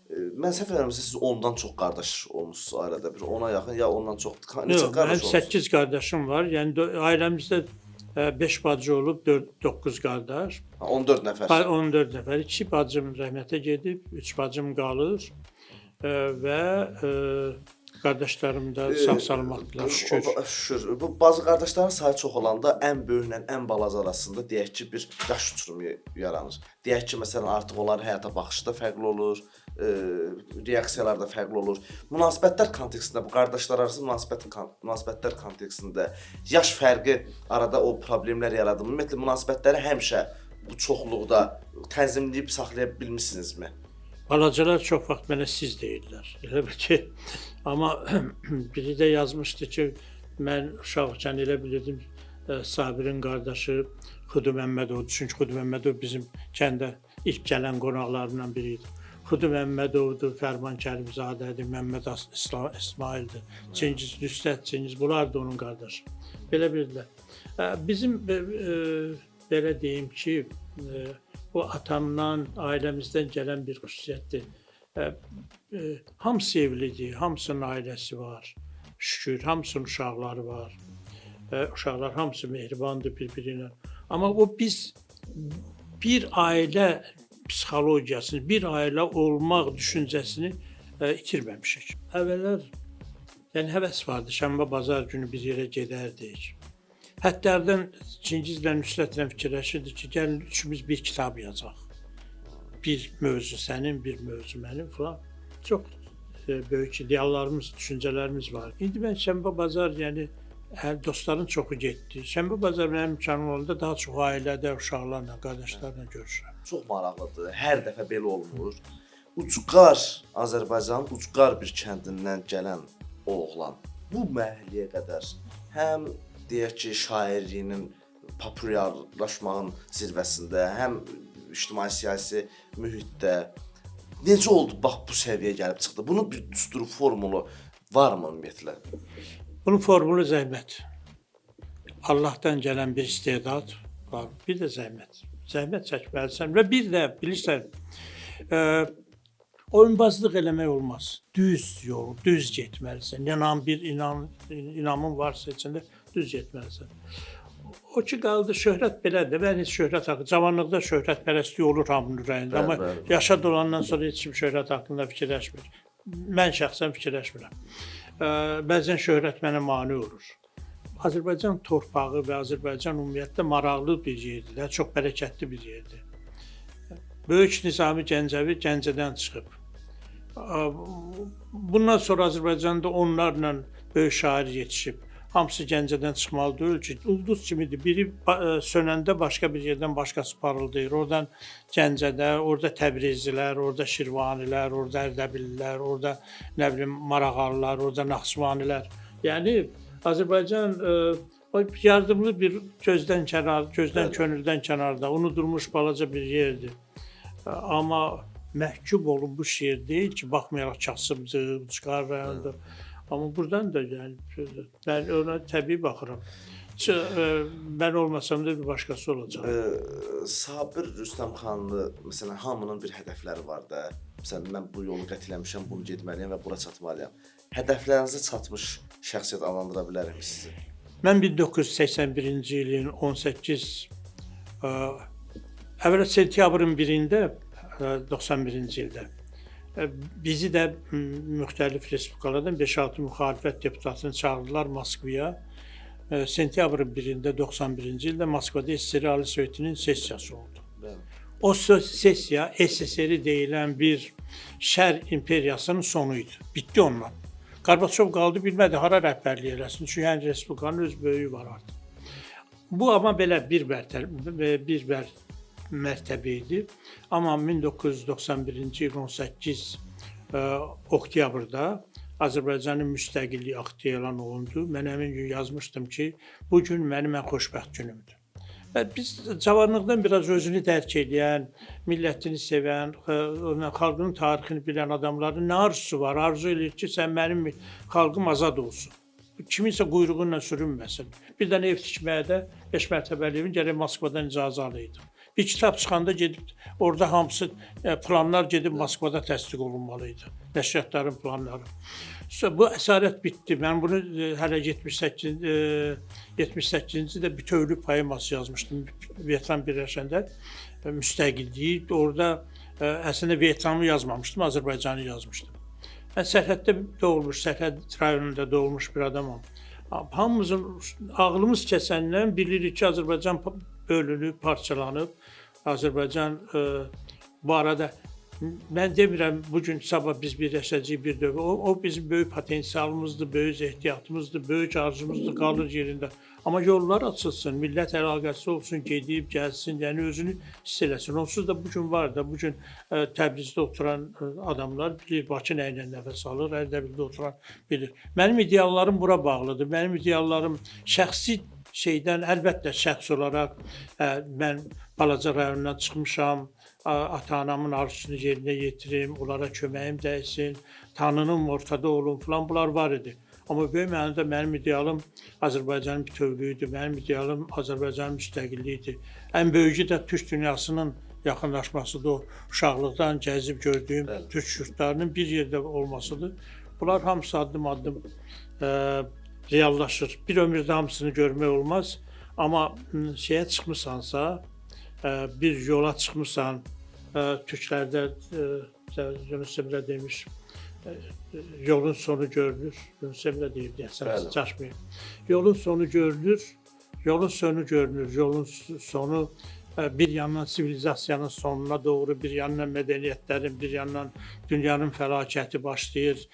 Mən səhv eləmirəmsə, siz ondan çox qardaş olmusunuz ailədə, bir ona yaxın, ya ondan çox, neçə Yox, qardaş mənim olmusunuz? 8 qardaşım var, yəni ailəmizdə 5 bacı olub, 9 qardaş. 14 nəfər. 14 nəfər, 2 bacım rəhmətə gedib, 3 bacım qalır və qardaşlarım da sağ-salamatdırlar, şükür. Şükür. Bu bazı qardaşların sayı çox olanda ən böyüklə ən balaca arasında deyək ki, bir yaş uçurumu yaranır. Deyək ki, məsələn, artıq onların həyata baxışı da fərqli olur, reaksiyalar da fərqli olur. Münasibətlər kontekstində, bu qardaşlar arası münasibətlər kontekstində yaş fərqi arada o problemlər yaradır. Ümumiyyətlə, münasibətləri həmişə bu çoxluqda tənzimləyib saxlaya bilmisinizmi? Balacalar çox vaxt mənə siz deyirlər. Elə bil ki, amma biri də yazmışdı ki, mən uşaqkən elə bilirdim Sabirin qardaşı Xudu Məmmədov, çünki Xudu Məmmədov bizim kəndə ilk gələn qonaqlarından biri idi. Xudu Məmmədovdur, Fərman Kərimzadədir, Məmməd İsmaildir, Çingiz Nüsrət, Çingiz, bunlar da onun qardaşı. Belə bildilər. Bizim belə deyim ki, bu atamdan, ailəmizdən gələn bir xüsusiyyətdir. Hamısı evlidir, hamısının ailəsi var, şükür, hamısının uşaqları var. Uşaqlar hamısı mehribandır bir-biri ilə. Amma o biz bir ailə psixologiyasını, bir ailə olmaq düşüncəsini itirməmişik. Əvvəllər yəni həvəs vardı, şənbə bazar günü bir yerə gedərdik. Həttərdən Çingizlə, Nüsrətlə fikirləşirdik ki, gəlin üçümüz bir kitab yazacaq. Bir mövzu sənin, bir mövzu mənim falan. Çox böyük ideallarımız, düşüncələrimiz var. İndi mən şənbə bazar, yəni dostların çoxu getdi. Şənbə bazar mənim imkanım olanda daha çox ailədə, uşaqlarla, qardaşlarla görüşürəm. Çox maraqlıdır. Hər dəfə belə olmur. Ucqar, Azərbaycanın ucqar bir kəndindən gələn o oğlan bu mərhələyə qədər həm deyək ki, şairliyinin populyarlaşmağın zirvəsində, həm ictimai-siyasi mühitdə necə oldu bax bu səviyyəyə gəlib çıxdı? Bunun bir düsturu, formulu varmı ümumiyyətlə? Bunun formulu zəhmət. Allahdan gələn bir istedad var, bir də zəhmət. Zəhmət çəkməlisən və bir də bilirsən, oyunbazlıq eləmək olmaz. Düz yol, düz getməlisən. İnamın varsa içində düz getməlisən. O ki qaldı, şöhrət belədir. Mən heç şöhrət haqqında, cavanlıqda şöhrətpərəstlik olur hamının ürəyində, amma yaşa dolandan sonra heç kim şöhrət haqqında fikirləşmir. Mən şəxsən fikirləşmirəm. Bəzən şöhrət mənə mane olur. Azərbaycan torpağı və Azərbaycan ümumiyyətlə maraqlı bir yerdir, çox bərəkətli bir yerdir. Böyük Nizami Gəncəvi Gəncədən çıxıb. Bundan sonra Azərbaycanda onlarla böyük şair yetişib. Hamısı Gəncədən çıxmalı deyil ki, ulduz kimidir. Biri sönəndə başqa bir yerdən başqası parıldayır. Oradan Gəncədə, orada Təbrizlilər, orada Şirvanilər, orada Ərdəbillilər, orada nə bilim Marağalılar, orada Naxçıvanilər. Yəni Azərbaycan yardımlı bir gözdən könüldən kənarda unudulmuş balaca bir yerdir. Amma məhkum olunmuş yer deyil ki, baxmayaraq kasıbdır, çıxar rayonda. Amma buradan da yəni mən ona təbii baxıram. Mən olmasam da bir başqası olacaq. Sabir Rüstəmxanlı, məsələn, hamının bir hədəfləri var da. Məsələn, mən bu yolu qət eləmişəm, bunu getməliyəm və bura çatmalıyam. Hədəflərinizə çatmış şəxsiyyət adlandıra bilərəm sizi. Mən 1981-ci ilin 18 əvvəla sentyabrın 1-də 91-ci ildə bizi də müxtəlif respublikalardan 5-6 müxalifət deputatını çağırdılar Moskvaya sentyabrın 1-də 91-ci ildə Moskvada SSR Ali Sovetinin sessiyası oldu. Bəli. O sessiya SSR deyilən bir şər imperiyasının sonu idi. Bitdi onunla. Qarbaçov qaldı, bilmədi hara rəhbərlik eləsin. Çünki hər respublikanın öz böyüyü var artıq. Bu amma belə bir mərtəbə idi. Amma 1991-ci il 18 oktyabrda Azərbaycanın müstəqilliyi aktı elan olundu. Mən həmin gün yazmışdım ki, bu gün mənim ən xoşbəxt günümdür. Biz cavanlıqdan biraz özünü dərk edən, millətini sevən, xalqının tarixini bilən adamların nə arzusu var? Arzu edir ki, sən mənim xalqım azad olsun. Kiminsə quyruğunla sürünməsin. Bir dənə ev tikməyə də 5 mərtəbəli evin gərək Moskvadan icazə alıydı. Bir kitab çıxanda gedib, orada hamısı planlar gedib Moskvada təsdiq olunmalıydı. Nəşriyyatların planları. Bu əsarət bitdi. Mən bunu hələ 78-ci də bütövlük poeması yazmışdım. Vyetnam birləşəndə müstəqilliyi. Orada əslində Vyetnamı yazmamışdım, Azərbaycanı yazmışdım. Mən sərhəddə doğulmuş, sərhəd rayonunda doğulmuş bir adamam. Hamımızın ağlımız kəsəndən bilirik ki, Azərbaycan bölünüb, parçalanıb. Azərbaycan bu arada mən demirəm bugün sabah biz birləşəcəyik bir dövlət. O bizim böyük potensialımızdır, böyük ehtiyatımızdır, böyük arzumuzdur, qalır yerində. Amma yollar açılsın, millət əlaqəsi olsun, gedib, gəlsin, yəni özünü hiss eləsin. Onsuz da bugün var da, bugün Təbrizdə oturan adamlar bilir, Bakı nə ilə nəfəs alır, Ərdəbildə oturan bilir. Mənim ideallarım bura bağlıdır. Mənim ideallarım şəxsi şeydən, əlbəttə şəxs olaraq mən balaca rayondan çıxmışam, ata-anamın arzusunu yerinə yetirim, onlara köməyim dəysin, tanınım, ortada olun falan, bunlar var idi. Amma böyük mənada mənim idealım Azərbaycanın bütövlüyüdür, mənim idealım Azərbaycanın müstəqilliyidir. Ən böyücü də türk dünyasının yaxınlaşmasıdır, o uşaqlıqdan gəzib gördüyüm türk yurtlarının bir yerdə olmasıdır. Bunlar hamısı addım-addım reallaşır. Bir ömürdə hamısını görmək olmaz, amma şeyə çıxmısansa, bir yola çıxmısan, türklərdə Yunus Emre demiş, yolun sonu görülür. Yunus Emre deyib, deyəsən, çaşmayın. Yolun sonu görülür, yolun sonu görünür, yolun sonu bir yandan sivilizasiyanın sonuna doğru, bir yandan mədəniyyətlərin, bir yandan dünyanın fəlakəti başlayır.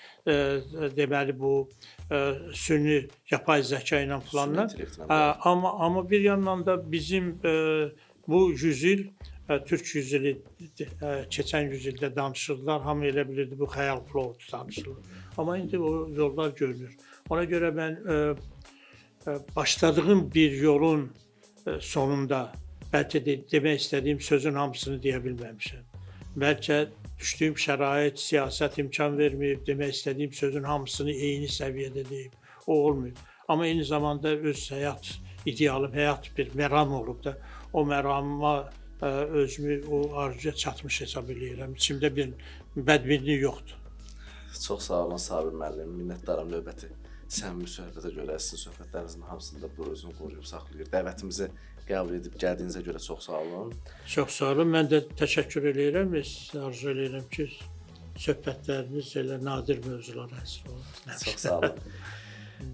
Deməli bu süni yapay zəka ilə falanlar. Amma bir yandan da bizim bu 100 il, Türk 100 ili keçən 100 ildə danışırdılar. Hamı elə bilirdi bu xəyal flotdu danışılır. Amma indi o yollar görünür. Ona görə mən başladığım bir yolun sonunda bəlkə demək istədiyim sözün hamısını deyə bilməmişəm. Bəlkə düşdüyüm şərait, siyasət imkan verməyib, demək istədiyim sözün hamısını eyni səviyyədə deyib. O olmuyor. Amma eyni zamanda öz həyat idealım, həyat bir məram olub da, o məramıma özümü o arzuya çatmış hesab edirəm. İçimdə bir bədbinlik yoxdur. Çox sağ olun Sabir müəllim. Minnətdaram növbəti səmimi söhbətə görə. Sizin söhbətlərinizin hamısında bu özünü qoruyub saxlayır. Dəvətimizi qəbul edib gəldiyinizə görə çox sağ olun. Çox sağ olun. Mən də təşəkkür edirəm. Arzu edirəm ki, söhbətləriniz elə nadir mövzulara həsr olur. Çox sağ olun.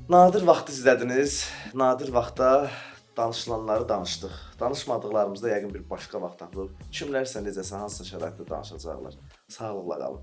Nadir vaxtı izlədiniz. Nadir vaxtda danışılanları danışdıq. Danışmadıqlarımızda yəqin bir başqa vaxt tapılıb. Kimlərsə necəsə, hansısa şəraitdə danışacaqlar. Sağlıqla qalın.